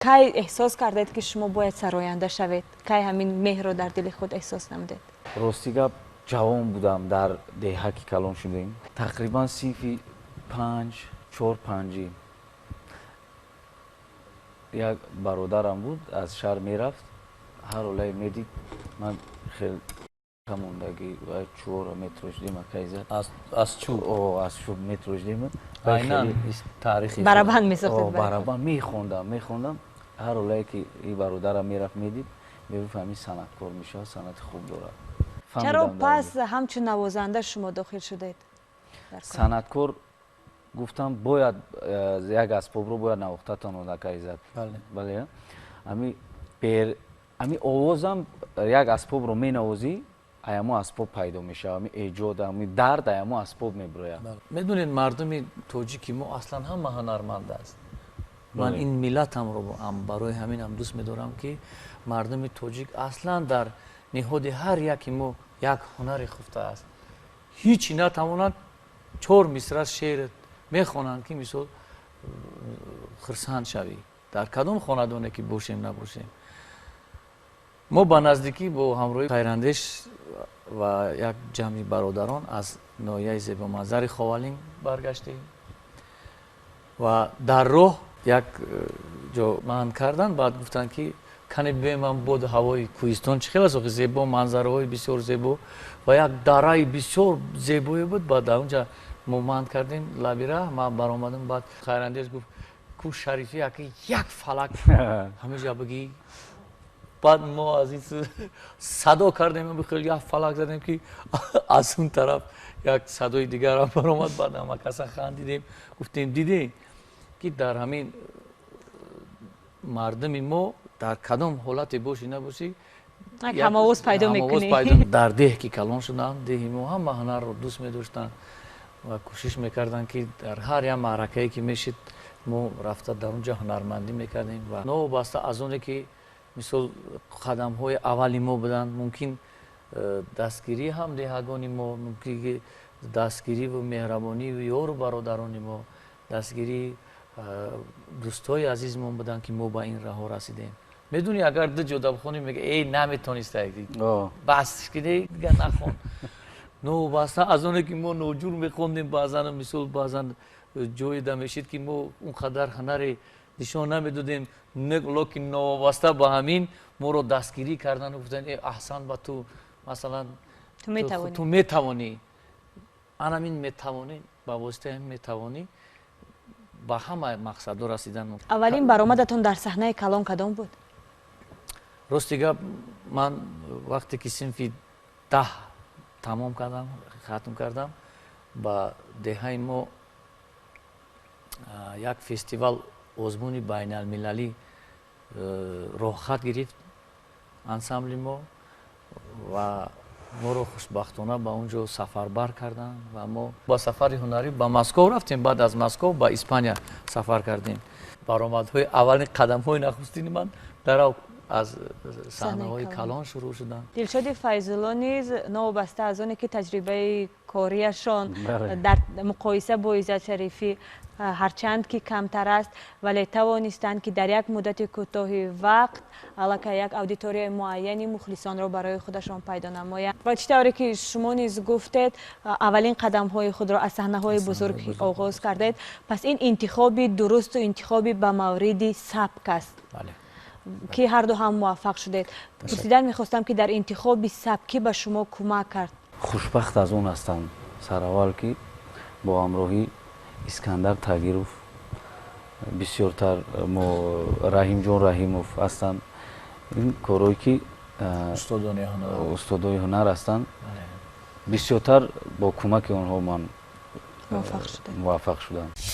کی احساس کردید که شما باید سراینده شوید؟ کی همین مهر رو در دل خود احساس نمودید؟ راستی گپ جوان بودم در دهه که کلان شدیم. تقریبا صنف 4-5 یک برادرم بود از شهر میرفت، هر اولای میدید من خیلی کموندگی و چور متر شدیم کایزه از چوب از چوب متر شدیم. عیناً تاریخی برابر میساختید؟ برابر میخوندم هر اولایی که این برادرم میرفت میدید میفهمید صنعتکار میشه، صنعت خوب داره. چرا پس همچون نوازنده شما داخل شدید؟ صنعتکار گفتم باید یک اسباب رو باید نواخته تان کایزد. بله امی آوازم یک اسباب رو می نوازی ایامو اسباب پیدا میشه، امی ایجاد امی درد ایامو اسباب میبره. میدونید مردم توجیکی ما اصلا هم هنرمند است. من این ملتم رو برای همین هم دوست میدارم که مردم توجیک اصلا در نهاد هر یکی ما یک هنر خفته است. هیچی نتوانند 4 مصرع شعر میخوانند که مثل خرسند شوی در کدام خاندانه که باشیم نباشیم. ما با نزدیکی با همراهی خیراندیش و یک جمعی برادران از ناحیه زیبا منظر خوالین برگشتیم و در راه یک جا مهند کردن. بعد گفتن که کنی بیم من بود هوای کوهستان چه خیلی زیبا، منظره های بسیار زیبا و یک دره بسیار زیبایی بود. بعد اونجا ما مهند کردیم لبی راه. من برآمدم، بعد خیراندیش گفت کو شریفی یک فلک همه جا بگی. بعد ما از این صدا کردیم، خیلی یک فلک زدیم که از اون طرف یک صدای دیگر هم برآمد. بعد همه کسا خندیدیم، گفتیم دیدی که در همین مردم ما در کدام حالت باشی نباشی هماواز پیدا میکنی. در ده که کلان شدن، ده ما هم هنر رو دوست می‌داشتن و کوشش میکردن که در هر یک معرکه‌ای که میشید ما رفته در اونجا هنرمندی میکردیم. و نو باسته از اونه که مثل قدم های اولی ما بودن، ممکن دستگیری هم دهگانی ما، ممکن دستگیری و مهربانی و یار برادران ما، دستگیری دوستای عزیز ما بودن که ما با این راه رسیدیم. میدونی اگر دو جدا بخونیم میگه ای نمیتونسته بس که دیگه نخون. نو باسته از اونه که ما نوجور میخوندیم بعضا مثل بعضا جوی دمیشید که ما اونقدر هنر نشان نمیدادیم، لکن نوابسته با همین ما رو دستگیری کردن و گفتن ای احسان با تو مثلا تو میتوانی همین میتوانی با واسطه هم میتوانی با همه مقصد رسیدن. اولین برآمدتون در صحنه کلان کدام بود؟ راستیگه من وقتی که صنف 10 تمام کردم، ختم کردم، با دهه ما یک فستیوال آزمون بین المللی راه خط گرفت انسامبل ما و ما رو خوشبختانه با اونجا سفربر کردن و ما با سفر هنری با مسکو رفتیم. بعد از مسکو با اسپانیا سفر کردیم. برآمدهای اولین قدم های نخستین من در از صحنه های کلان شروع شدن. دلشاد فیض‌الله نیز نوابسته از اونه که تجربه کاریشان در مقایسه با عزت شریفی هرچند که کمتر است ولی توانستند که در یک مدت کوتاه وقت علاقه یک اودیتوری معینی مخلصان را برای خودشان پیدا نمایند. و چطوری که شما نیز گفتید اولین قدم های خود را از صحنه های بزرگ آغاز کردید، پس این انتخابی درست و انتخابی به مورد سبک است. بله. که هر دو هم موفق شدید. پرسیدن میخواستم که در انتخاب سبکی به شما کمک کرد. خوشبخت از اون هستم سر اول که با همراهی اسکندر تغییروف بسیارتر رحیم جان رحیموف هستن، این کارهایی که استادای هنر هستن بسیارتر با کمک آنها من موفق شدم.